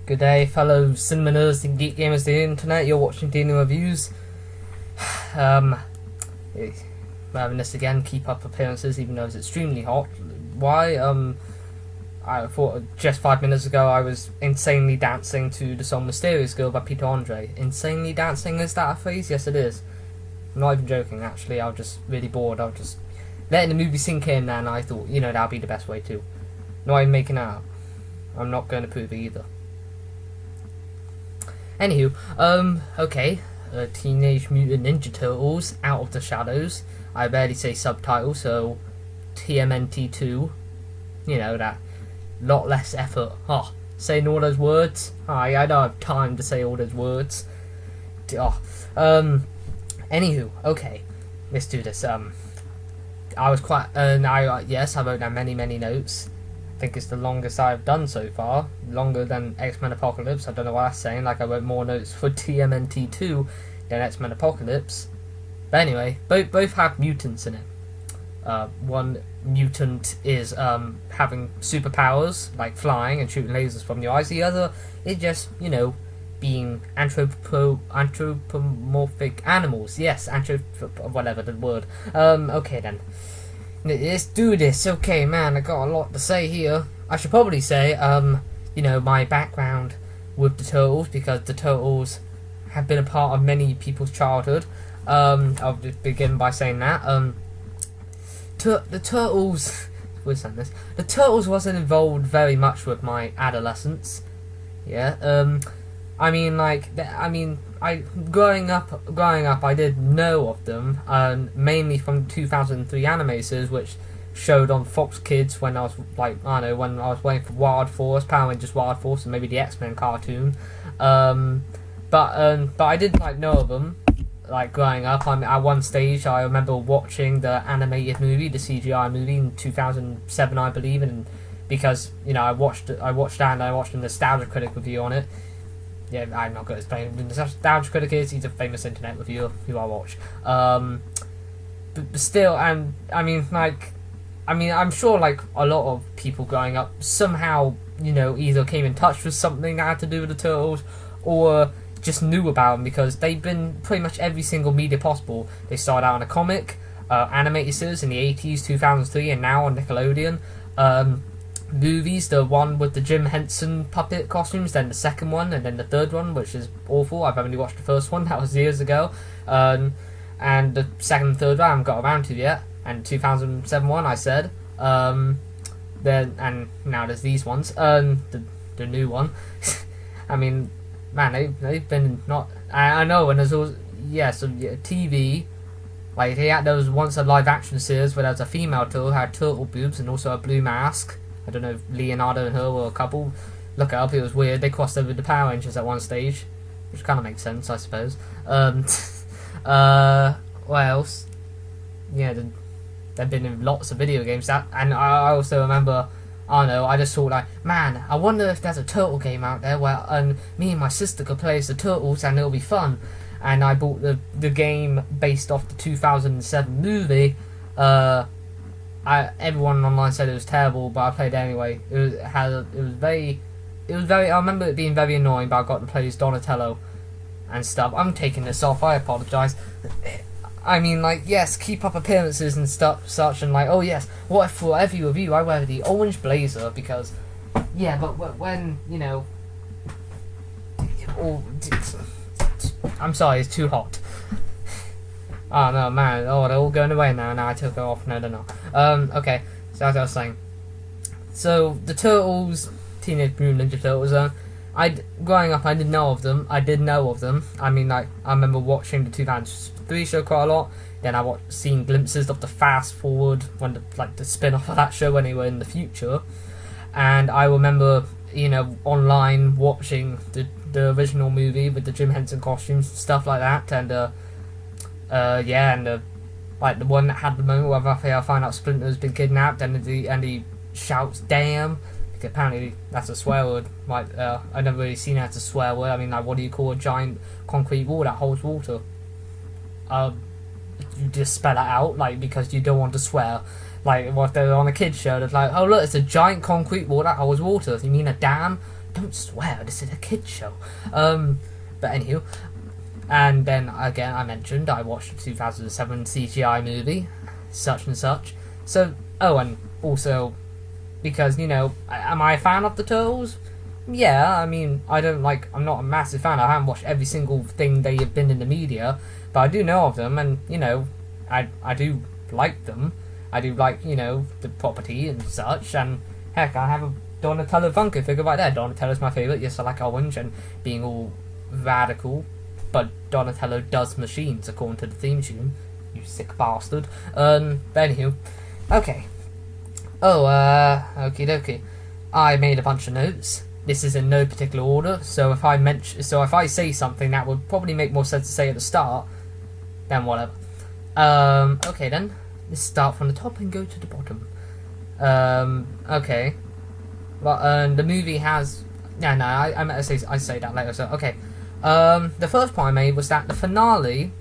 Good day, fellow cinema nerds and geek gamers of the internet. You're watching Deano Reviews. We're having this again, keep up appearances even though it's extremely hot. Why? I thought just 5 minutes ago I was insanely dancing to the song Mysterious Girl by Peter Andre. Insanely dancing, is that a phrase? Yes, it is. I'm not even joking, actually. I was just really bored. I was just letting the movie sink in, and I thought, that'll be the best way too. Not even making it up. I'm not going to prove it either. Anywho, okay. Teenage Mutant Ninja Turtles, Out of the Shadows. I barely say subtitle, so TMNT2. That lot less effort. Saying all those words. I don't have time to say all those words. Anywho, okay. Let's do this. I was quite, yes, I wrote down many notes. I think it's the longest I've done so far. Longer than X-Men Apocalypse. I don't know what that's saying. Like, I wrote more notes for TMNT2 than X-Men Apocalypse. But anyway, both have mutants in it. One mutant is having superpowers, like flying and shooting lasers from your eyes. The other is just, being anthropomorphic animals. Yes, whatever the word. Okay then. Let's do this. Okay, man, I got a lot to say here. I should probably say, my background with the Turtles, because the Turtles have been a part of many people's childhood. I'll just begin by saying that. The Turtles... The Turtles wasn't involved very much with my adolescence. Yeah, growing up, I did know of them, mainly from the 2003 animators, which showed on Fox Kids when I was when I was waiting for Wild Force, Power Rangers Wild Force, and maybe the X-Men cartoon. But I did know of them, growing up. At one stage, I remember watching the animated movie, the CGI movie in 2007, I believe, and because I watched that and I watched a nostalgia critic review on it. Yeah, I'm not going to explain. The Nostalgia Critic is, he's a famous internet reviewer who I watch. But still, and I'm sure a lot of people growing up somehow, either came in touch with something that had to do with the Turtles, or just knew about them because they've been pretty much every single media possible. They started out in a comic, animated series in the 80s, 2003, and now on Nickelodeon. Movies, the one with the Jim Henson puppet costumes, then the second one, and then the third one, which is awful. I've only watched the first one, that was years ago, and the second and third one I haven't got around to yet, and 2007 one I said, and now there's these ones, the new one. Man, they've been not, I know, and there's also, TV, there was once a live action series where there was a female turtle who had turtle boobs and also a blue mask. I don't know if Leonardo and her were a couple. Look it up, it was weird. They crossed over the Power Rangers at one stage, which kind of makes sense, I suppose. What else? Yeah, they've been in lots of video games. And I also remember, I just thought man, I wonder if there's a turtle game out there where me and my sister could play as the Turtles and it'll be fun. And I bought the game based off the 2007 movie. Everyone online said it was terrible, but I played it anyway. It was very. I remember it being very annoying, but I got to play as Donatello and stuff. I'm taking this off. I apologise. Yes, keep up appearances and such, and oh yes, what if for every review I wear the orange blazer because, yeah, but when I'm sorry, it's too hot. Oh no, man! Oh, they're all going away now. Now I took it off. No, they're not. Okay. So as I was saying, so the Turtles, Teenage Mutant Ninja Turtles. Growing up, I did know of them. I remember watching the 2003 show quite a lot. Then I seeing glimpses of the fast forward when the spin-off of that show when they were in the future. And I remember, online watching the original movie with the Jim Henson costumes, stuff like that, and the one that had the moment where Raphael found out Splinter's been kidnapped, and he shouts "damn," because apparently that's a swear word. I've never really seen that as a swear word. What do you call a giant concrete wall that holds water? You just spell it out, because you don't want to swear. What if they're on a kids show, that's oh look, it's a giant concrete wall that holds water. You mean a dam? don't swear, this is a kids show. But anywho, and then again I mentioned I watched the 2007 CGI movie, such and such. So, oh, and also, because, you know, am I a fan of the Turtles? Yeah, I mean, I'm not a massive fan. I haven't watched every single thing they have been in the media, but I do know of them, and, you know, I do like them. I do like, you know, the property and such, and heck, I have a Donatello Funko figure right there. Donatello's my favourite. Yes, I like Orange and being all radical, but Donatello does machines according to the theme tune. You sick bastard. But anywho, okay. Oh, okie dokie. I made a bunch of notes. This is in no particular order, so if I say something that would probably make more sense to say at the start, then whatever. Okay then. Let's start from the top and go to the bottom. Okay. Well, the movie has... I say that later, so, okay. The first point I made was that the finale...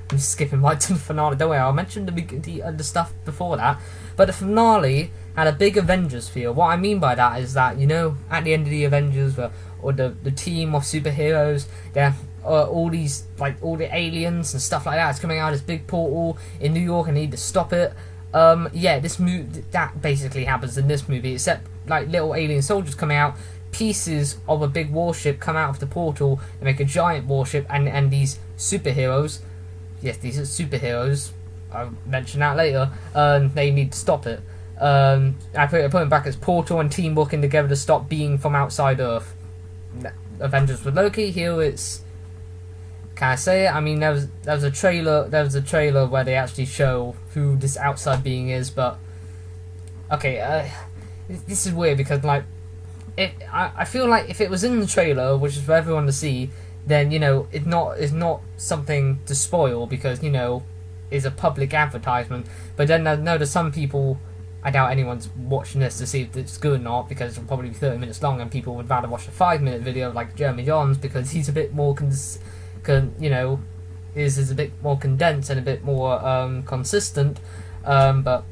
I'm skipping right to the finale, don't worry, I'll mention the stuff before that. But the finale had a big Avengers feel. What I mean by that is that, you know, at the end of the Avengers, or the team of superheroes, they're... all these, like, all the aliens and stuff like that is coming out of this big portal in New York and they need to stop it. Yeah, that basically happens in this movie, except, like, little alien soldiers coming out, pieces of a big warship come out of the portal and make a giant warship, and these superheroes, yes, these are superheroes, I'll mention that later, they need to stop it. I put it in brackets, portal and team working together to stop being from outside Earth. Avengers with Loki, here it's... Can I say it? I mean, there was a trailer where they actually show who this outside being is, but okay, this is weird because, like, I feel like if it was in the trailer, which is for everyone to see, then, you know, it's not something to spoil because, you know, it's a public advertisement. But then I know there's some people, I doubt anyone's watching this to see if it's good or not, because it'll probably be 30 minutes long and people would rather watch a 5-minute video like Jeremy Johns because he's a bit more you know, is a bit more condensed and a bit more consistent, but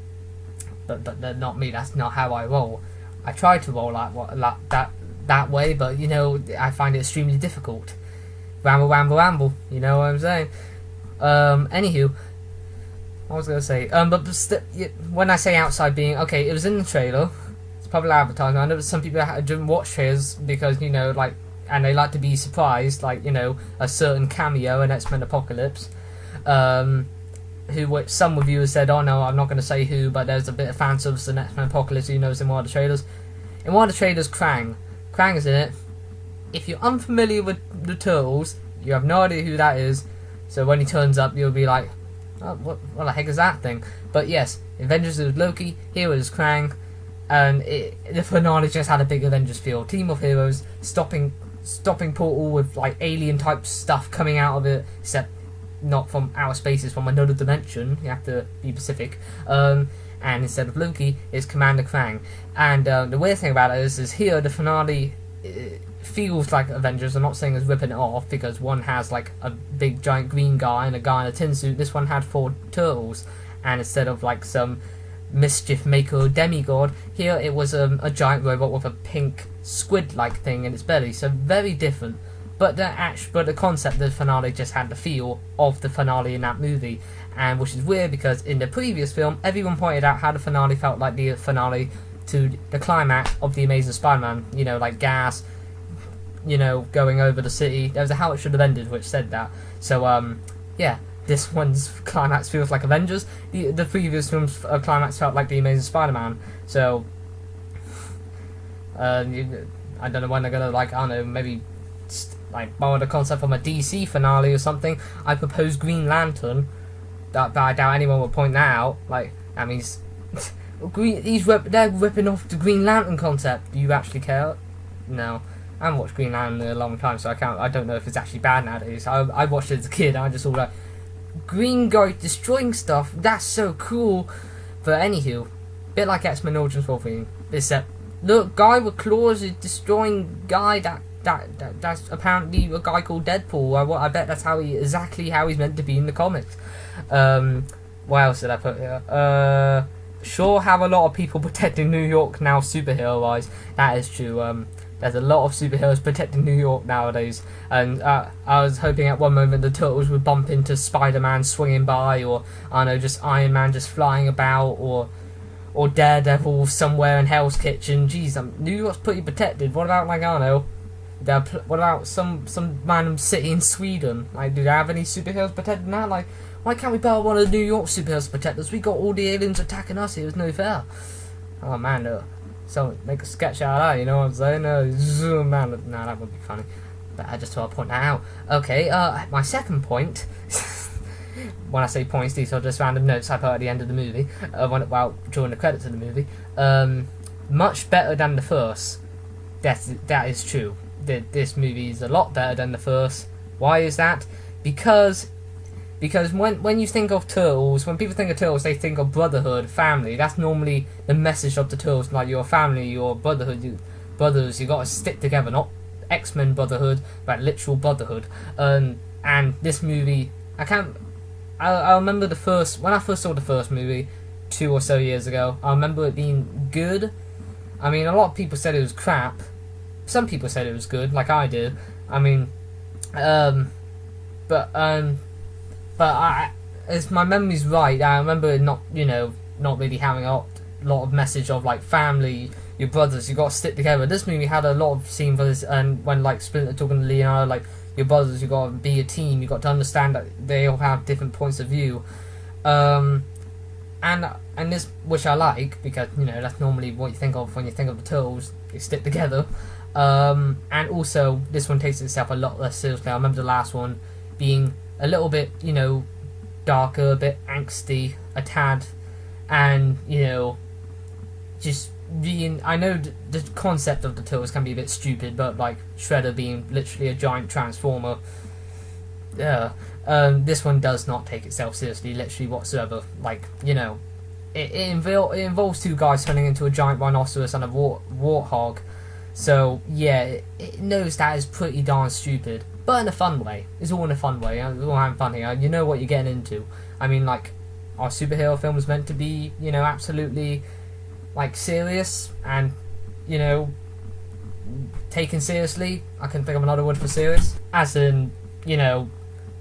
not me. That's not how I roll. I try to roll that way, but, you know, I find it extremely difficult. Ramble. You know what I'm saying? Anywho, I was gonna say, when I say outside being, okay, it was in the trailer. It's public advertising. I know some people didn't watch trailers because, you know, like. And they like to be surprised, like, you know, a certain cameo in X-Men Apocalypse, which some reviewers said, oh no, I'm not going to say who, but there's a bit of fan service in X-Men Apocalypse, who knows in one of the trailers. In one of the trailers, Krang is in it. If you're unfamiliar with the Turtles, you have no idea who that is, so when he turns up, you'll be like, oh, what the heck is that thing? But yes, Avengers is Loki, here is Krang, and the finale just had a big Avengers feel. Team of heroes stopping portal with, like, alien type stuff coming out of it, except not from outer spaces, from another dimension. You have to be specific. And instead of Loki, it's Commander Krang. And the weird thing about it is here the finale feels like Avengers. I'm not saying it's ripping it off, because one has, like, a big giant green guy and a guy in a tin suit. This one had 4 turtles, and instead of, like, some mischief maker demigod, here it was a giant robot with a pink squid-like thing in its belly, so very different. But the concept of the finale just had the feel of the finale in that movie, and which is weird because in the previous film, everyone pointed out how the finale felt like the finale to the climax of The Amazing Spider-Man. You know, like gas, you know, going over the city. There was a How It Should Have Ended, which said that. So, yeah. This one's climax feels like Avengers. The previous film's climax felt like The Amazing Spider-Man. So, I don't know when they're gonna, like, I don't know, maybe like borrow the concept from a DC finale or something. I propose Green Lantern. But I doubt anyone will point that out. Like, that means they're ripping off the Green Lantern concept. Do you actually care? No. I haven't watched Green Lantern in a long time, so I don't know if it's actually bad nowadays. I watched it as a kid, and I just thought, like, green guy destroying stuff, that's so cool. But anywho, bit like X-Men Origins Wolverine, except look, guy with claws is destroying guy that's apparently a guy called Deadpool. I bet that's exactly how he's meant to be in the comics. What else did I put here? Sure have a lot of people protecting New York now superhero wise. That is true. There's a lot of superheroes protecting New York nowadays, and I was hoping at one moment the Turtles would bump into Spider-Man swinging by, or I don't know, just Iron Man just flying about, or Daredevil somewhere in Hell's Kitchen. Jeez, New York's pretty protected. What about, like, I don't know, what about some random city in Sweden? Like, do they have any superheroes protecting that? Like, why can't we borrow one of the New York superheroes to protect us? We got all the aliens attacking us here. It's no fair. Oh man, so make a sketch out of that. You know what I'm saying? Man, no, that would be funny. But I just thought I'd point that out. Okay, my second point. When I say points, these are just random notes I put at the end of the movie. During the credits of the movie. Much better than the first. That is true. This movie is a lot better than the first. Why is that? Because when you think of Turtles, when people think of Turtles, they think of brotherhood, family. That's normally the message of the Turtles. Like, your family, your brotherhood, brothers, you got to stick together. Not X-Men brotherhood, but literal brotherhood. And this movie, I remember when I first saw the first movie 2 or so years ago. I remember it being good. I mean, a lot of people said it was crap. Some people said it was good, like I did. I mean, but if my memory's right, I remember it not really having a lot of message of, like, family, your brothers, you got to stick together. This movie had a lot of scene for this, and when, like, Splinter talking to Leonardo, like, your brothers, you got to be a team, you got to understand that they all have different points of view, and this, which I like, because, that's normally what you think of when you think of the Turtles. They stick together, and also this one takes itself a lot less seriously. I remember the last one being a little bit, darker, a bit angsty, a tad, and, just being, I know the concept of the Turtles can be a bit stupid, but, like, Shredder being literally a giant transformer, this one does not take itself seriously, literally whatsoever. Like, it involves two guys turning into a giant rhinoceros and a warthog, so, yeah, it knows that is pretty darn stupid, but in a fun way. It's all in a fun way. We're all having fun here. You know what you're getting into. I mean, like, are superhero films meant to be, absolutely, like, serious and, taken seriously? I can think of another word for serious. As in,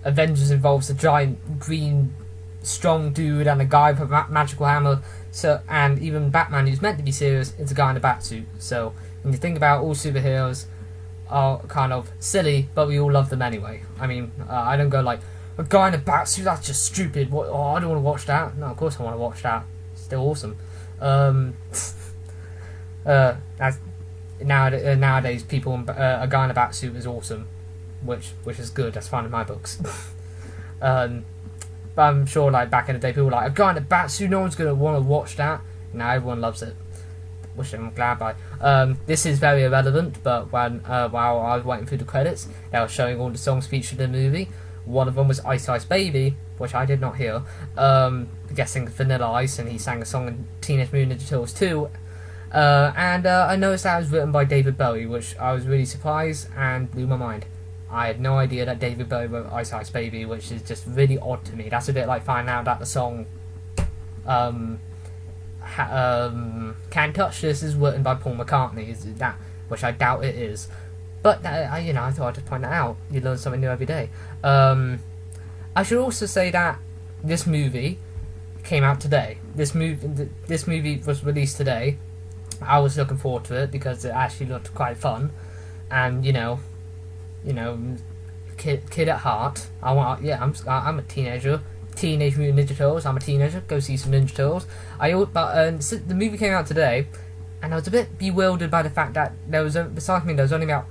Avengers involves a giant green strong dude and a guy with a magical hammer. So, and even Batman, who's meant to be serious, is a guy in a batsuit. So when you think about all superheroes are kind of silly, but we all love them anyway. I mean, I don't go like, a guy in a batsuit, that's just stupid. What? Oh, I don't want to watch that. No, of course I want to watch that. It's still awesome. That's nowadays people a guy in a batsuit is awesome, which is good. That's fine in my books. But I'm sure, like, back in the day, people were like, a guy in a batsuit, no one's gonna want to watch that. Now everyone loves it, which I'm glad by. This is very irrelevant, but when while I was waiting through the credits, they were showing all the songs featured in the movie. One of them was Ice Ice Baby, which I did not hear. Guessing Vanilla Ice, and he sang a song in Teenage Mutant Ninja Turtles 2. And I noticed that it was written by David Bowie, which I was really surprised and blew my mind. I had no idea that David Bowie wrote Ice Ice Baby, which is just really odd to me. That's a bit like finding out that the song Can't Touch This is written by Paul McCartney, is that, which I doubt it is. But, I thought I'd just point that out. You learn something new every day. I should also say that this movie came out today. This movie was released today. I was looking forward to it because it actually looked quite fun. And, kid at heart. I'm a teenager. Teenage Mutant Ninja Turtles. I'm a teenager. Go see some Ninja Turtles. So the movie came out today, and I was a bit bewildered by the fact that besides me, there was only about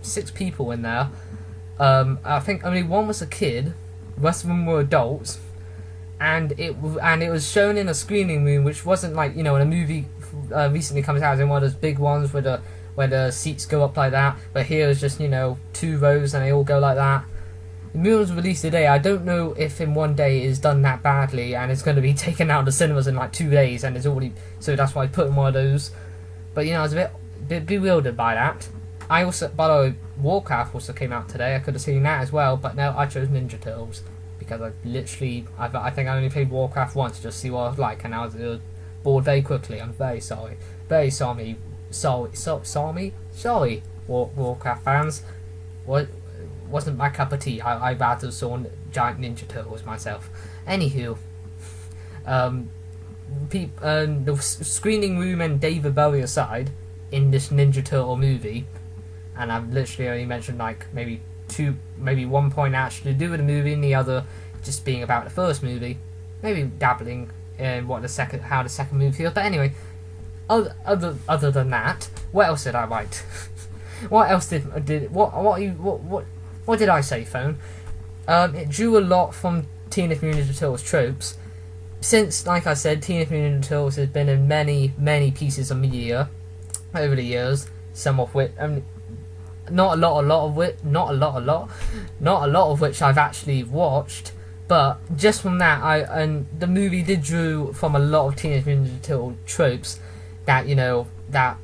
6 people in there. I think only one was a kid. The rest of them were adults, and it was shown in a screening room, which wasn't like when a movie recently comes out in one of those big ones where the seats go up like that. But here it's just 2 rows and they all go like that. The movie was released today. I don't know if in one day it's done that badly and it's going to be taken out of the cinemas in like 2 days, and it's already, so that's why I put in one of those. But I was a bit bewildered by that. I also, by the way, Warcraft also came out today. I could have seen that as well, but no, I chose Ninja Turtles because I think I only played Warcraft once just to see what I was like, and I was bored very quickly. I'm very sorry, sorry, Warcraft fans. Wasn't my cup of tea. I rather saw giant Ninja Turtles myself. Anywho, the screening room and David Bowie aside, in this Ninja Turtle movie, and I've literally only mentioned like maybe one point actually to do with the movie, and the other just being about the first movie, maybe dabbling in how the second movie feels. But anyway, other than that, what else did I write? What else did what did I say, phone? It drew a lot from Teenage Mutant Ninja Turtles tropes. Since, like I said, Teenage Mutant Ninja Turtles has been in many pieces of media over the years. Some of which, not a lot of which I've actually watched. But just from that, the movie did drew from a lot of Teenage Mutant Ninja Turtle tropes that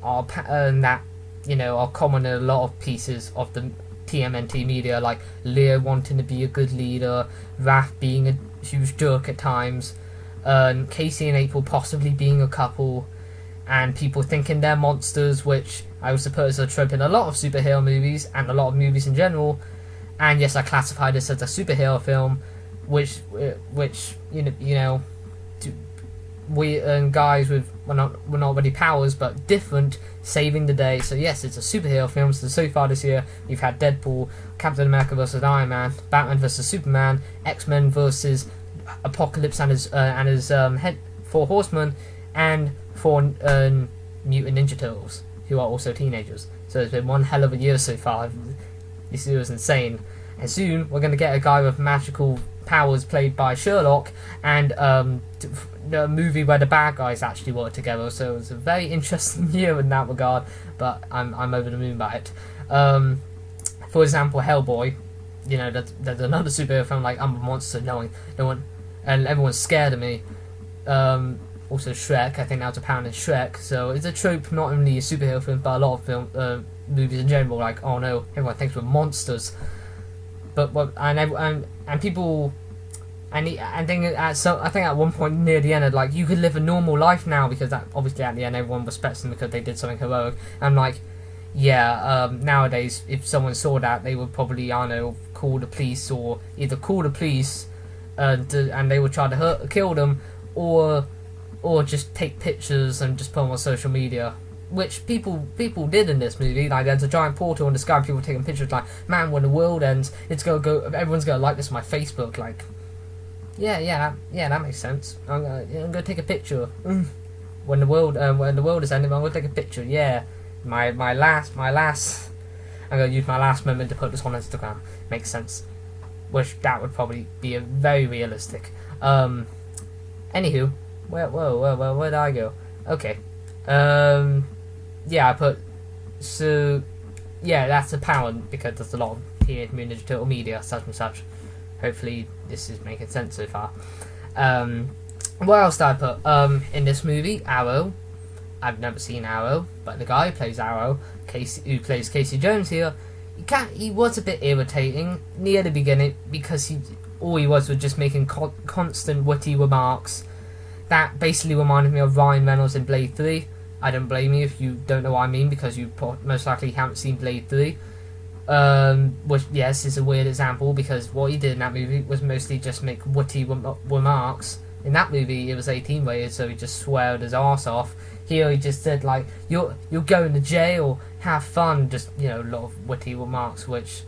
are common in a lot of pieces of the TMNT media, like Leo wanting to be a good leader, Raph being a huge jerk at times, Casey and April possibly being a couple, and people thinking they're monsters, which I would suppose are a trope in a lot of superhero movies and a lot of movies in general. And yes, I classify this as a superhero film, which we guys with not really powers but different saving the day. So yes, it's a superhero film. So far this year we've had Deadpool, Captain America vs Iron Man, Batman vs Superman, X-Men versus Apocalypse and his four horsemen, and four Mutant Ninja Turtles, who are also teenagers. So it's been one hell of a year so far. This year was insane. And soon we're going to get a guy with magical powers played by Sherlock, and the movie where the bad guys actually work together. So it's a very interesting year in that regard, but I'm over the moon by it. For example, Hellboy, there's another superhero film, like I'm a monster, no one, and everyone's scared of me. Also Shrek, I think that was apparent in Shrek. So it's a trope, not only a superhero film but a lot of movies in general, like, oh no, everyone thinks we're monsters. But people, I think at one point near the end, like, you could live a normal life now, because that obviously at the end everyone respects them because they did something heroic. I'm like, yeah, nowadays if someone saw that, they would probably, I don't know, call the police, or either call the police and they would try to kill them, or just take pictures and just put them on social media, which people did in this movie. Like, there's a giant portal in the sky, people taking pictures, like, man, when the world ends, everyone's gonna like this on my Facebook. Like, yeah, that makes sense. I'm gonna take a picture. When the world is ending, I'm gonna take a picture. Yeah, my last. I'm gonna use my last moment to put this on Instagram. Makes sense. Which that would probably be a very realistic. Anywho, where did I go? Okay. Yeah, I put. So, yeah, that's apparent because there's a lot of Teenage Mutant Ninja Turtle media, such and such. Hopefully, this is making sense so far. What else did I put? In this movie, Arrow. I've never seen Arrow, but the guy who plays Arrow, who plays Casey Jones here, he was a bit irritating near the beginning, because all he was just making constant witty remarks that basically reminded me of Ryan Reynolds in Blade 3. I don't blame you if you don't know what I mean, because you most likely haven't seen Blade 3. Which, yes, is a weird example, because what he did in that movie was mostly just make witty remarks. In that movie, it was 18 rated, so he just sweared his arse off. Here, he just said, like, you're going to jail, have fun. Just, a lot of witty remarks, which,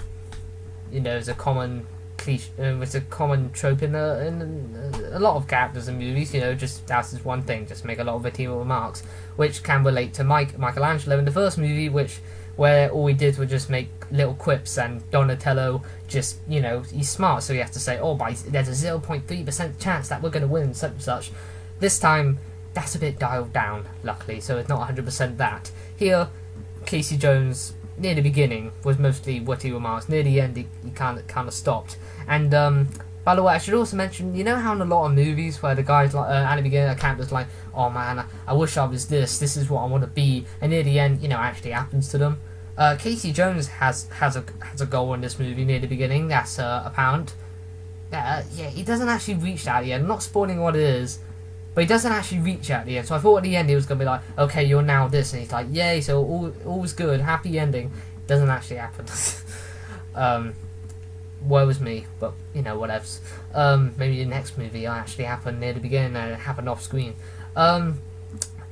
is a common cliche, it's a common trope in a lot of characters in movies. Just that's just one thing, just make a lot of witty remarks, which can relate to Michelangelo in the first movie, where all he did was just make little quips, and Donatello just, he's smart, so he has to say, there's a 0.3% chance that we're going to win, such and such. This time, that's a bit dialed down, luckily, so it's not 100% that. Here, Casey Jones, near the beginning, was mostly witty remarks. Near the end, he kind of stopped. And, by the way, I should also mention, how in a lot of movies where the guys, like, at the beginning, the character's like, oh man, I wish I was this is what I want to be, and near the end, actually happens to them. Casey Jones has a goal in this movie near the beginning, that's apparent. Yeah, he doesn't actually reach that yet. I'm not spoiling what it is, but he doesn't actually reach out at the end. So I thought at the end he was gonna be like, okay, you're now this, and he's like, yay, so all's good, happy ending. Doesn't actually happen. Woe was me, but whatevs. Maybe the next movie will actually happen near the beginning and it happened off screen.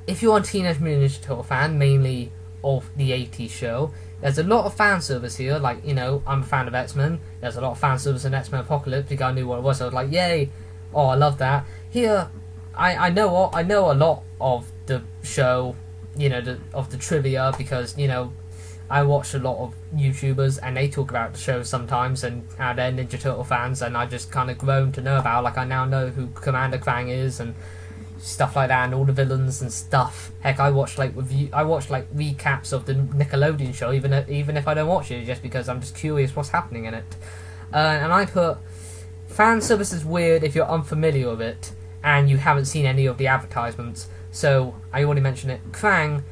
If you're a Teenage Mutant Ninja Turtle fan, mainly of the 80s show, there's a lot of fan service here. Like, I'm a fan of X-Men. There's a lot of fan service in X-Men Apocalypse because I knew what it was. So I was like, yay! Oh, I love that. Here, I know a lot of the show, of the trivia because I watch a lot of YouTubers and they talk about the show sometimes and how they're Ninja Turtle fans, and I just kind of grown to know about. Like, I now know who Commander Krang is and stuff like that, and all the villains and stuff. Heck, I watch recaps of the Nickelodeon show, even if I don't watch it, just because I'm just curious what's happening in it. And I put fan service is weird if you're unfamiliar with it and you haven't seen any of the advertisements. So I already mentioned it. Krang.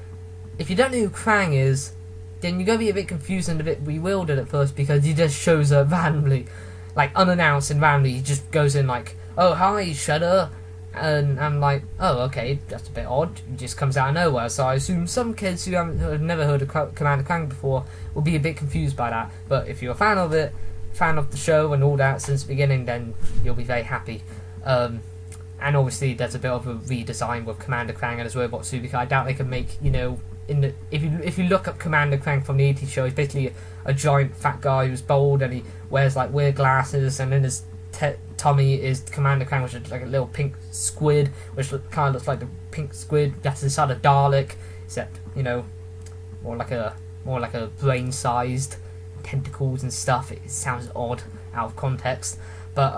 If you don't know who Krang is, then you're gonna be a bit confused and a bit bewildered at first because he just shows up randomly, like unannounced and randomly. He just goes in like, "Oh hi, Shudder." And I'm like, oh, okay, that's a bit odd. It just comes out of nowhere. So I assume some kids who have never heard of Commander Krang before will be a bit confused by that. But if you're a fan of it, fan of the show and all that since the beginning, then you'll be very happy. And obviously there's a bit of a redesign with Commander Krang and his robot suit, because I doubt they can make, if you look up Commander Krang from the 80s show, he's basically a giant fat guy who's bald and he wears like weird glasses, and in his tummy is Commander Krang, which is like a little pink squid, which kind of looks like the pink squid that's inside a Dalek, except more like a brain-sized tentacles and stuff. It sounds odd out of context, but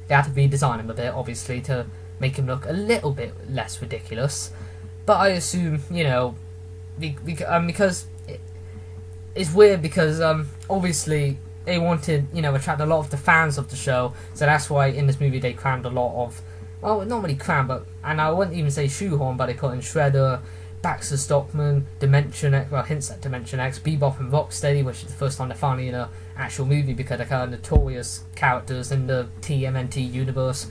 they had to redesign him a bit, obviously, to make him look a little bit less ridiculous. But I assume because it's weird because obviously they wanted, attract a lot of the fans of the show, so that's why in this movie they crammed a lot of, well, not really crammed, but, and I wouldn't even say shoehorn, but they put in Shredder, Baxter Stockman, Dimension X, well, hints at Dimension X, Bebop and Rocksteady, which is the first time they're finally in an actual movie because they're kind of notorious characters in the TMNT universe.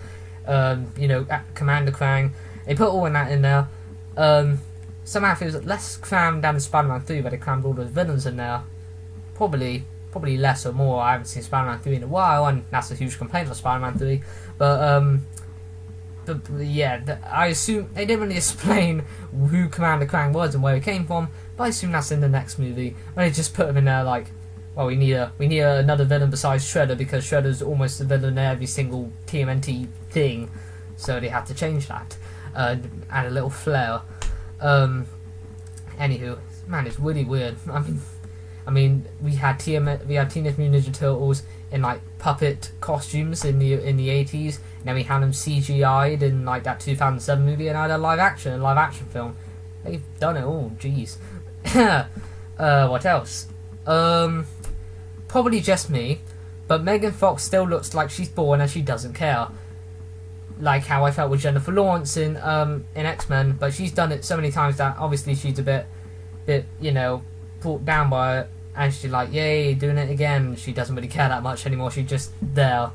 Commander Krang, they put all of that in there. Somehow it feels less crammed than Spider-Man 3, where they crammed all those villains in there. Probably less or more. I haven't seen Spider-Man 3 in a while, and that's a huge complaint of Spider-Man 3. But yeah, I assume they didn't really explain who Commander Krang was and where he came from, but I assume that's in the next movie. When they just put him in there like, well, we need another villain besides Shredder, because Shredder's almost a villain in every single TMNT thing, so they had to change that. Add a little flair. Anywho, man, it's really weird. I mean, we had Teenage Mutant Ninja Turtles in like puppet costumes in the 80s, and then we had them CGI'd in like that 2007 movie, and I had a live action film. They've done it all. Jeez. What else? Probably just me, but Megan Fox still looks like she's bored and she doesn't care. Like how I felt with Jennifer Lawrence in X-Men, but she's done it so many times that obviously she's a bit brought down by it, and she's like, yay, doing it again. She doesn't really care that much anymore. She's just there,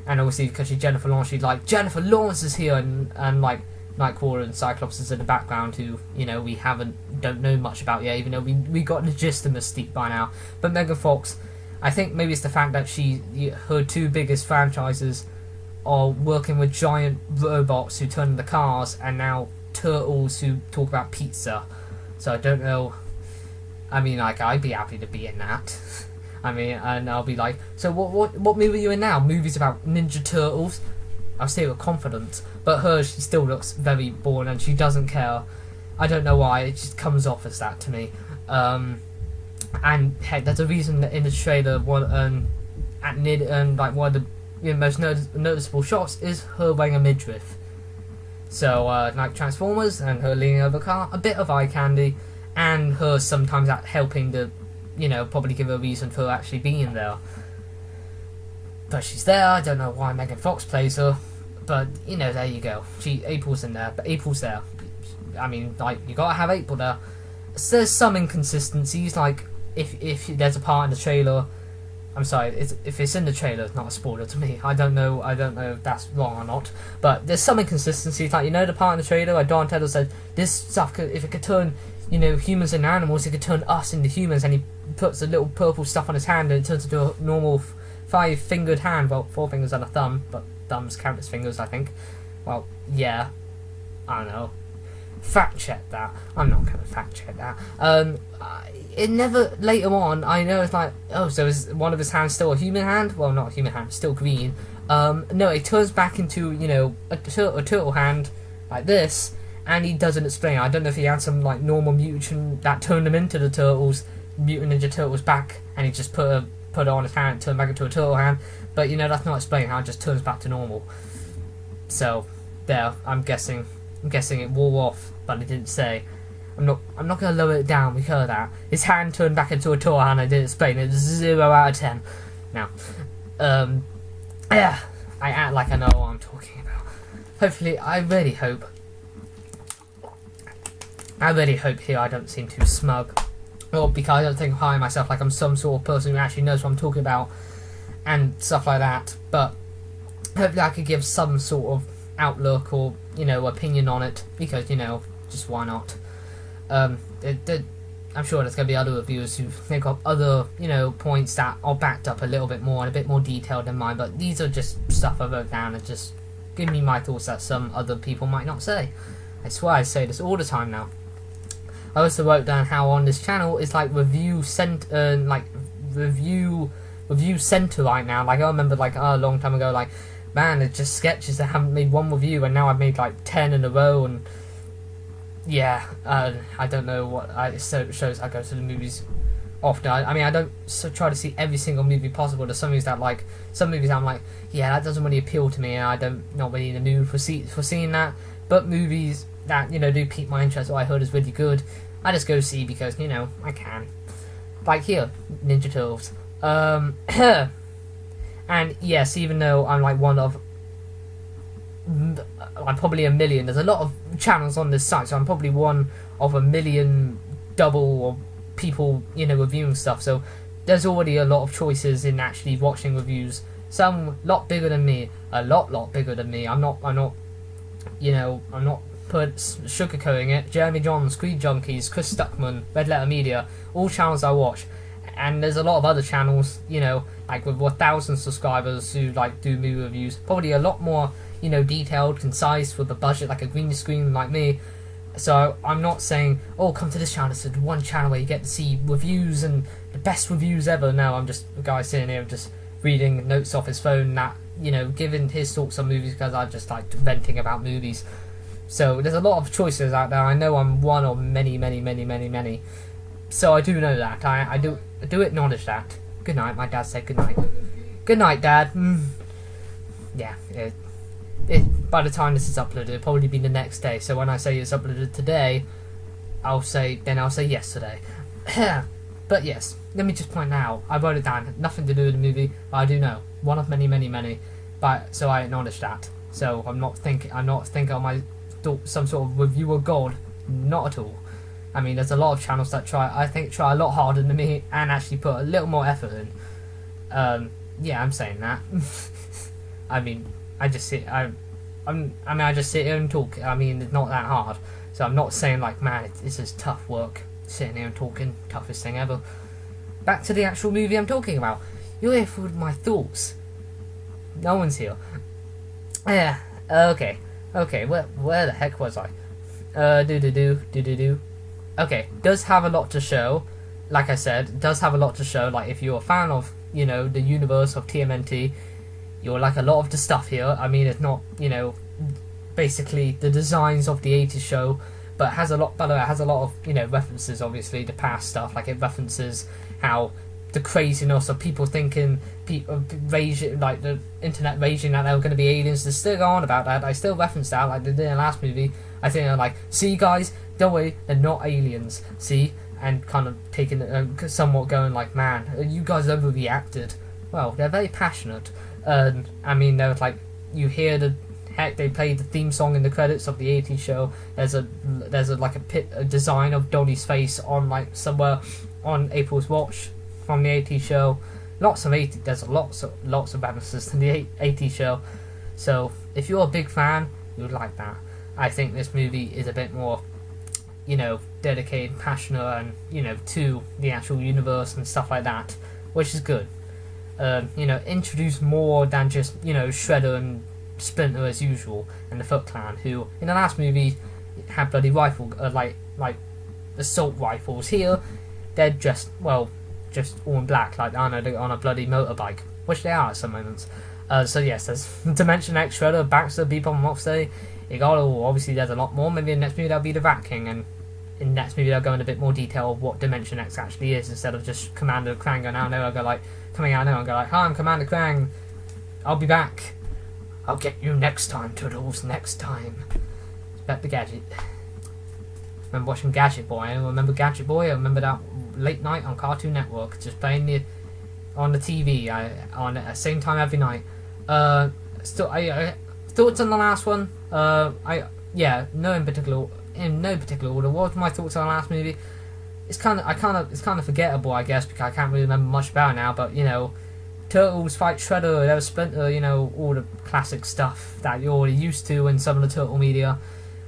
and obviously because she's Jennifer Lawrence, she's like, Jennifer Lawrence is here, and like Nightcrawler and Cyclops is in the background, who we don't know much about yet, even though we got the gist of Mystique by now. But Megan Fox, I think maybe it's the fact that her two biggest franchises are working with giant robots who turn into cars, and now turtles who talk about pizza. So I don't know. I mean, like, I'd be happy to be in that. I mean, and I'll be like, so what movie are you in now? Movies about Ninja Turtles? I'll say with confidence. But she still looks very bored and she doesn't care. I don't know why, it just comes off as that to me. And heck, there's a reason that in the trailer, one of the most noticeable shots is her wearing a midriff. So, like Transformers and her leaning over a car, a bit of eye candy, and her sometimes helping to, probably give a reason for her actually being there. But she's there. I don't know why Megan Fox plays her, but there you go. April's in there, but April's there. I mean, like, you gotta have April there. So there's some inconsistencies, like if there's a part in the trailer I'm sorry, if it's in the trailer, it's not a spoiler to me. I don't know if that's wrong or not. But there's some inconsistencies. Like, the part in the trailer where Donatello said, this stuff, if it could turn, humans into animals, it could turn us into humans. And he puts a little purple stuff on his hand and it turns into a normal 5-fingered hand. Well, 4 fingers and a thumb, but thumbs count as fingers, I think. Well, yeah. I don't know. Fact check that. I'm not going to fact check that. It never, later on, I know it's like, oh, so is one of his hands still a human hand? Well, not a human hand, still green. No, it turns back into, a turtle hand, like this, and he doesn't explain. I don't know if he had some, like, normal mutation that turned him into the turtles, Mutant Ninja Turtles back, and he just put it on his hand, turned back into a turtle hand, but, that's not explained how it just turns back to normal. So, there, I'm guessing it wore off, but it didn't say. I'm not gonna lower it down because of that. His hand turned back into a turtle hand. I didn't explain it. 0 out of 10. Now, yeah, I act like I know what I'm talking about. Hopefully, I really hope here I don't seem too smug, or because I don't think high myself like I'm some sort of person who actually knows what I'm talking about and stuff like that. But hopefully, I could give some sort of outlook or opinion on it, because just why not. I'm sure there's going to be other reviewers who think of other points that are backed up a little bit more and a bit more detailed than mine, but these are just stuff I wrote down and just give me my thoughts that some other people might not say. I swear I say this all the time now. I also wrote down how on this channel it's like review center right now. Like, I remember a long time ago, like, man, it's just sketches that haven't made one review, and now I've made like 10 in a row. And yeah, I don't know what it shows. I go to the movies often. I don't try to see every single movie possible. There's some movies I'm like, yeah, that doesn't really appeal to me, and I don't not really in the mood for seeing that. But movies that do pique my interest or I heard is really good, I just go see because I can. Like here, Ninja Turtles. And yes, even though I'm like one of probably a million, there's a lot of channels on this site, so I'm probably one of a million double of people reviewing stuff. So there's already a lot of choices in actually watching reviews. Some lot bigger than me, a lot bigger than me. I'm not sugarcoating it. Jeremy Johns, Creed Junkies, Chris Stuckman, Red Letter Media, all channels I watch. And there's a lot of other channels, like with 1,000 subscribers who like do movie reviews. Probably a lot more, detailed, concise, with a budget like a green screen like me. So I'm not saying, oh, come to this channel. It's the one channel where you get to see reviews and the best reviews ever. No, I'm just a guy sitting here just reading notes off his phone, that giving his thoughts on movies because I just like venting about movies. So there's a lot of choices out there. I know I'm one of many. So I do know that. I do acknowledge that. Good night. My dad said good night. Good night, Dad. Yeah. By the time this is uploaded, it'll probably be the next day. So when I say it's uploaded today, I'll say yesterday. But yes, let me just point out. I wrote it down. Nothing to do with the movie, but I do know one of many. But so I acknowledge that. So I'm not thinking on my some sort of reviewer god. Not at all. I mean, there's a lot of channels that try a lot harder than me and actually put a little more effort in. Yeah, I'm saying that. I mean, I just sit here and talk. I mean, it's not that hard. So I'm not saying like, man, it's just tough work sitting here and talking, toughest thing ever. Back to the actual movie I'm talking about. You're here for my thoughts. No one's here. Yeah. Okay. Where the heck was I? Okay, does have a lot to show. Like I said, does have a lot to show. Like, if you're a fan of, the universe of TMNT, you'll like a lot of the stuff here. I mean, it's not, basically the designs of the 80s show, but it has a lot of, references, obviously, to past stuff. Like, it references how the craziness of people thinking, raging, like the internet raging that there were going to be aliens. They're still going on about that. I still reference that, like they did in the last movie. I think they're like, see guys, don't worry, they're not aliens. See, and kind of taking somewhat going like, man, you guys overreacted. Well, they're very passionate. I mean, they're like, you hear they played the theme song in the credits of the 80s show. There's a design of Donnie's face on like somewhere on April's watch from the 80s show. There's lots of references to the 80s show. So if you're a big fan, you would like that. I think this movie is a bit more, dedicated, passionate, and to the actual universe and stuff like that, which is good. Introduce more than just Shredder and Splinter as usual, and the Foot Clan, who in the last movie had bloody rifle, like assault rifles. Here, they're just all in black, like on a bloody motorbike, which they are at some moments. So yes, there's Dimension X, Shredder, Baxter, Bebop, and Rocksteady. Obviously there's a lot more. Maybe in the next movie there'll be the Rat King, and in the next movie they'll go into a bit more detail of what Dimension X actually is, instead of just Commander Krang going out there. I'll go like, coming out there and go like, hi, I'm Commander Krang, I'll be back. I'll get you next time, Turtles, next time. Back to Gadget. Remember watching Gadget Boy? I remember Gadget Boy. I remember that late night on Cartoon Network, just playing on the TV on at the same time every night. Thoughts on the last one? No in particular order. What were my thoughts on the last movie? It's kind of forgettable, I guess, because I can't really remember much about it now. But Turtles fight Shredder, there was Splinter, all the classic stuff that you're already used to in some of the Turtle media.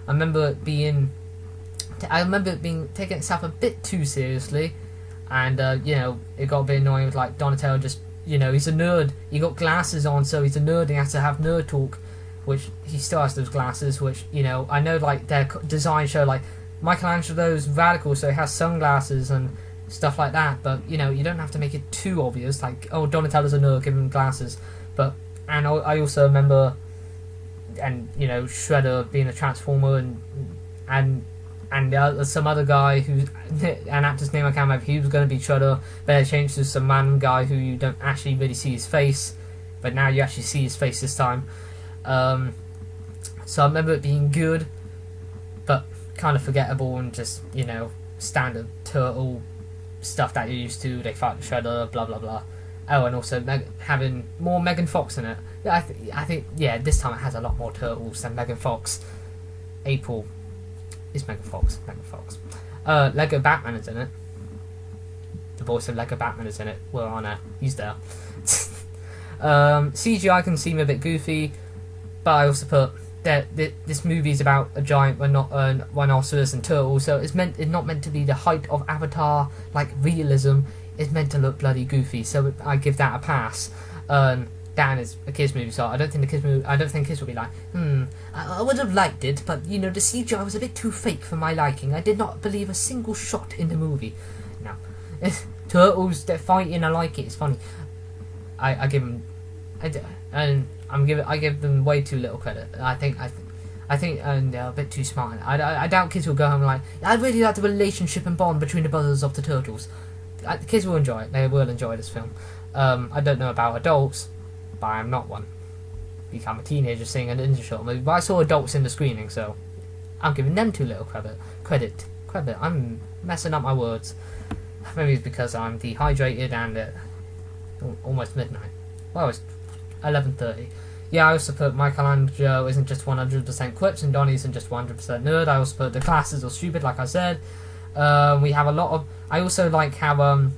I remember it being taking itself a bit too seriously, and it got a bit annoying with like Donatello just he's a nerd. He got glasses on, so he's a nerd. He has to have nerd talk, which he still has those glasses. Which I know like their design show like Michelangelo's radical, so he has sunglasses and stuff like that. But you don't have to make it too obvious. Like, oh, Donatello's a nerd, give him glasses. I also remember, and Shredder being a transformer, and some other guy who's an actor's name I can't remember. He was going to be Shredder, but they changed to some random guy who you don't actually really see his face, but now you actually see his face this time. So I remember it being good, but kind of forgettable and just standard Turtle stuff that you're used to. They fight Shredder, blah blah blah. Oh, and also having more Megan Fox in it. I think this time it has a lot more Turtles than Megan Fox. April is Megan Fox. Lego Batman is in it. The voice of Lego Batman is in it. Well, Anna, he's there. CGI can seem a bit goofy, but I also put that this movie is about a giant rhinoceros and turtles, so it's not meant to be the height of Avatar like realism. It's meant to look bloody goofy, so I give that a pass. Dan is a kids movie, so I don't think kids will be like, I would have liked it, but the CGI was a bit too fake for my liking. I did not believe a single shot in the movie. No, turtles, they're fighting. I like it. It's funny. I give them, I give them way too little credit. I think they're a bit too smart. I doubt kids will go home like, I really like the relationship and bond between the brothers of the turtles. The kids will enjoy it. They will enjoy this film. I don't know about adults, but I'm not one. I'm a teenager seeing a Ninja Turtle movie, but I saw adults in the screening, so I'm giving them too little credit. I'm messing up my words. Maybe it's because I'm dehydrated and almost midnight. Well, it's 11:30. Yeah, I also put Michelangelo isn't just 100% quips and Donnie isn't just 100% nerd. I also put the classes are stupid, like I said. We have a lot of... I also like how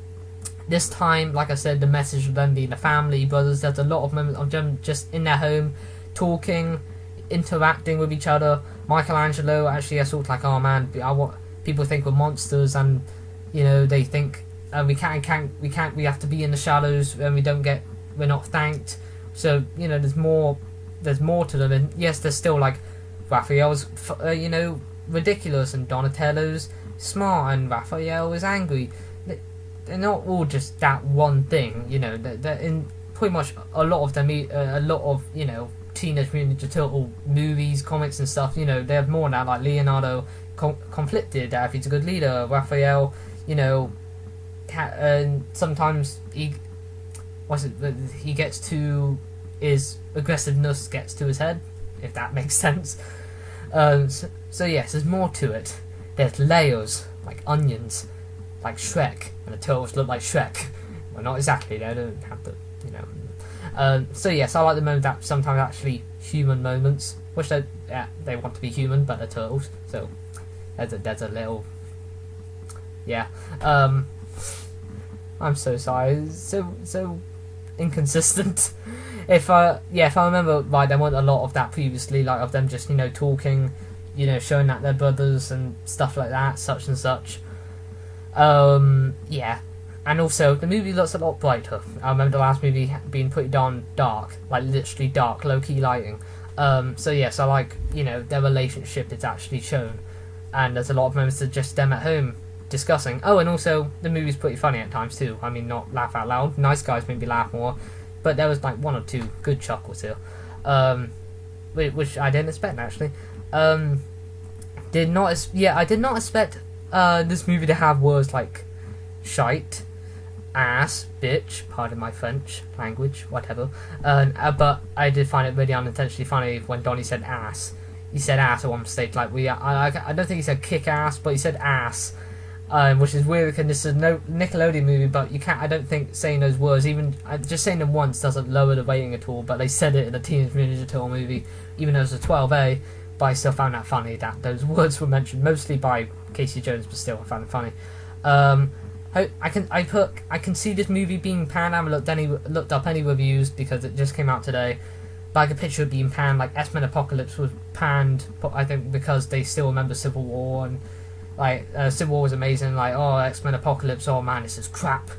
this time, like I said, the message of them being a family, brothers, there's a lot of moments of them just in their home, talking, interacting with each other. Michelangelo actually I thought like, oh man, people think we're monsters, and they think we have to be in the shadows and we're not thanked. So there's more to them, and yes, there's still like Raphael's ridiculous and Donatello's smart and Raphael is angry. They're not all just that one thing. They're in pretty much a lot of them. A lot of Teenage Mutant Ninja Turtle movies, comics and stuff. They have more now. Like Leonardo conflicted if he's a good leader. Raphael, and sometimes he gets to his aggressiveness gets to his head, if that makes sense. So yes, there's more to it. There's layers like onions, like Shrek, and the turtles look like Shrek. Well, not exactly. They don't have the So yes, I like the moment that sometimes actually human moments, which they want to be human, but they're turtles. So there's a little I'm so sorry. So inconsistent. If I remember right, there weren't a lot of that previously, like of them just talking, showing that they're brothers and stuff like that, such and such. Yeah. And also, the movie looks a lot brighter. I remember the last movie being pretty darn dark, like literally dark, low-key lighting. So yes, I like, their relationship is actually shown. And there's a lot of moments of just them at home discussing. Oh, and also, the movie's pretty funny at times too. I mean, not laugh out loud. Nice Guys made me laugh more. But there was like one or two good chuckles here. Which I didn't expect, actually. I did not expect this movie to have words like shite, ass, bitch, pardon my French language, whatever. But I did find it really unintentionally funny when Donnie said ass. He said ass at one stage, like I don't think he said kick ass, but he said ass, which is weird because this is no Nickelodeon movie. But you can't. I don't think saying those words, even just saying them once, doesn't lower the rating at all. But they said it in a Teenage Mutant Ninja Turtle movie, even though it was a 12A. But I still found that funny that those words were mentioned, mostly by Casey Jones, but still I found it funny. I can see this movie being panned. I haven't looked up any reviews because it just came out today. But I could picture it being panned. Like X-Men Apocalypse was panned, I think, because they still remember Civil War, and like Civil War was amazing. Like, oh, X-Men Apocalypse, oh man, this is crap.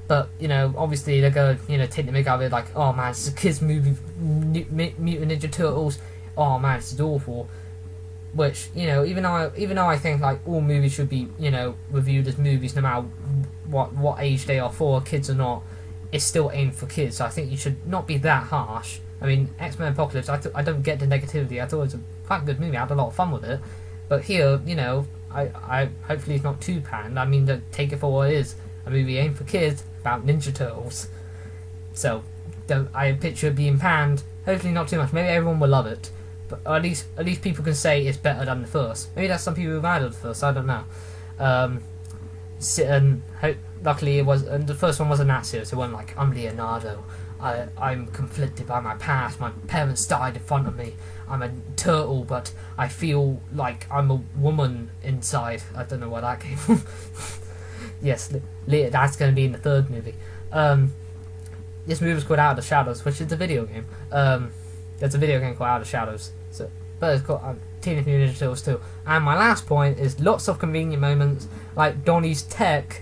But obviously they're gonna take the mick out of it. Like, oh man, it's a kids movie, Mutant Ninja Turtles. Oh man, this is awful. Which even though I think like all movies should be reviewed as movies no matter what age they are for, kids or not, it's still aimed for kids. So I think you should not be that harsh. I mean, X-Men Apocalypse, I don't get the negativity. I thought it was a quite good movie. I had a lot of fun with it. But here, I hopefully it's not too panned. I mean, take it for what it is, a movie aimed for kids about Ninja Turtles. So I picture it being panned. Hopefully not too much. Maybe everyone will love it. But at least people can say it's better than the first. Maybe that's some people who mad at the first. I don't know. Luckily it was, and the first one wasn't that serious. It wasn't like I'm Leonardo. I'm conflicted by my past. My parents died in front of me. I'm a turtle, but I feel like I'm a woman inside. I don't know where that came from. Yes, that's going to be in the third movie. This movie was called Out of the Shadows, which is a video game. There's a video game called Out of the Shadows. But it's called Teenage Mutant Ninja Turtles 2. And my last point is lots of convenient moments, like Donnie's tech,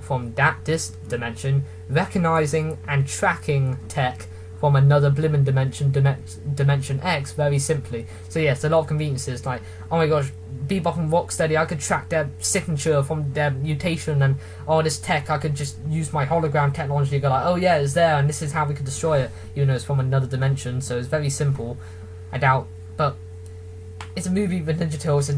from this dimension, recognizing and tracking tech from another blimmin' dimension X, very simply. So yes, a lot of conveniences, like, oh my gosh, Bebop and Rocksteady, I could track their signature from their mutation, and this tech, I could just use my hologram technology to go like, oh yeah, it's there, and this is how we could destroy it, it's from another dimension, so it's very simple. I doubt, but it's a movie with Ninja Turtles. It's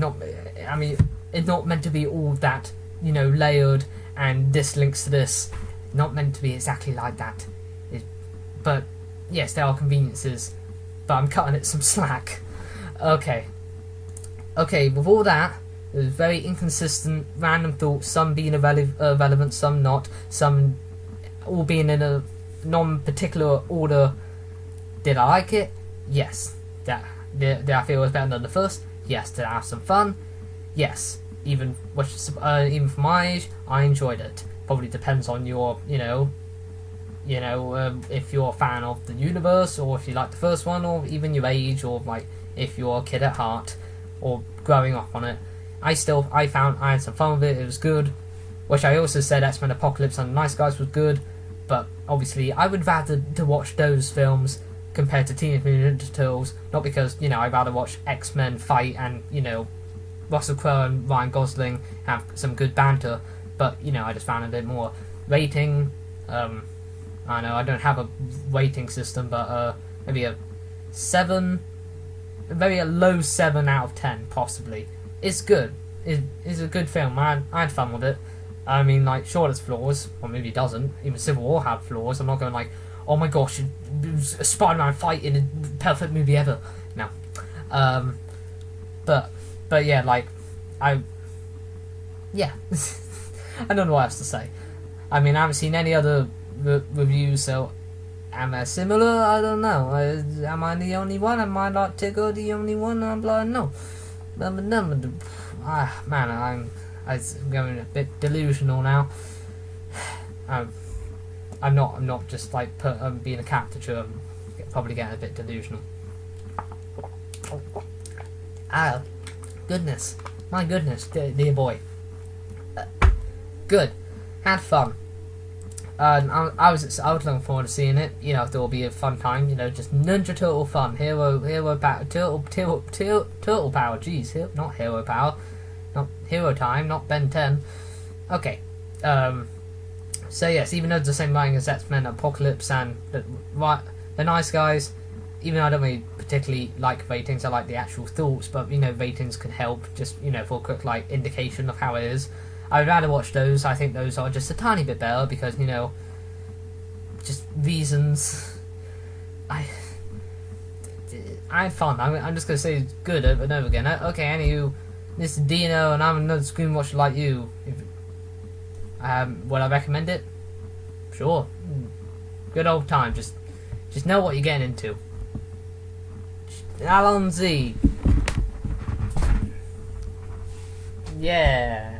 not meant to be all that, layered, and this links to this. Not meant to be exactly like that. But yes, there are conveniences, but I'm cutting it some slack. Okay, with all that, there's very inconsistent, random thoughts, some being relevant, some not, some all being in a non-particular order. Did I like it? Yes. Did I feel it was better than the first? Yes. Did I have some fun? Yes. Even for my age, I enjoyed it. Probably depends on your, if you're a fan of the universe, or if you like the first one, or even your age, or like if you're a kid at heart, or growing up on it. I found I had some fun with it. It was good. Which I also said X-Men Apocalypse and Nice Guys was good, but obviously I would rather to watch those films compared to Teenage Mutant Ninja Turtles, not because, I'd rather watch X-Men fight and, Russell Crowe and Ryan Gosling have some good banter, but, I just found it a bit more rating. I know I don't have a rating system, but maybe a 7, maybe a low 7 out of 10, possibly. It's good. It's a good film. I had fun with it. I mean, like, sure, there's flaws, or maybe it doesn't. Even Civil War had flaws. I'm not going like, oh my gosh, it was a Spider-Man fight in a perfect movie ever. No. But yeah, like, yeah. I don't know what else to say. I mean, I haven't seen any other reviews, so am I similar? I don't know. Am I the only one? Am I like Tigger the only one? I'm like, no. Man, I'm going a bit delusional now. I'm not just like being a caricature. I'm probably getting a bit delusional. Ah, goodness, my goodness, dear boy. Good, had fun. I was looking forward to seeing it. You know, there will be a fun time. You know, just Ninja Turtle fun, hero power, turtle power. Jeez, not hero power, not hero time, not Ben 10. Okay. So yes, even though it's the same writing as X-Men Apocalypse and the nice guys, even though I don't really particularly like ratings, I like the actual thoughts, but you know, ratings can help just, you know, for a quick like indication of how it is. I'd rather watch those. I think those are just a tiny bit better because, you know, just reasons. I had fun. I'm just gonna say good over and over again. Okay, anywho, this is Deano, and I'm another screen watcher like you. Would I recommend it? Sure. Good old time. Just know what you're getting into. Alonzi. Yeah.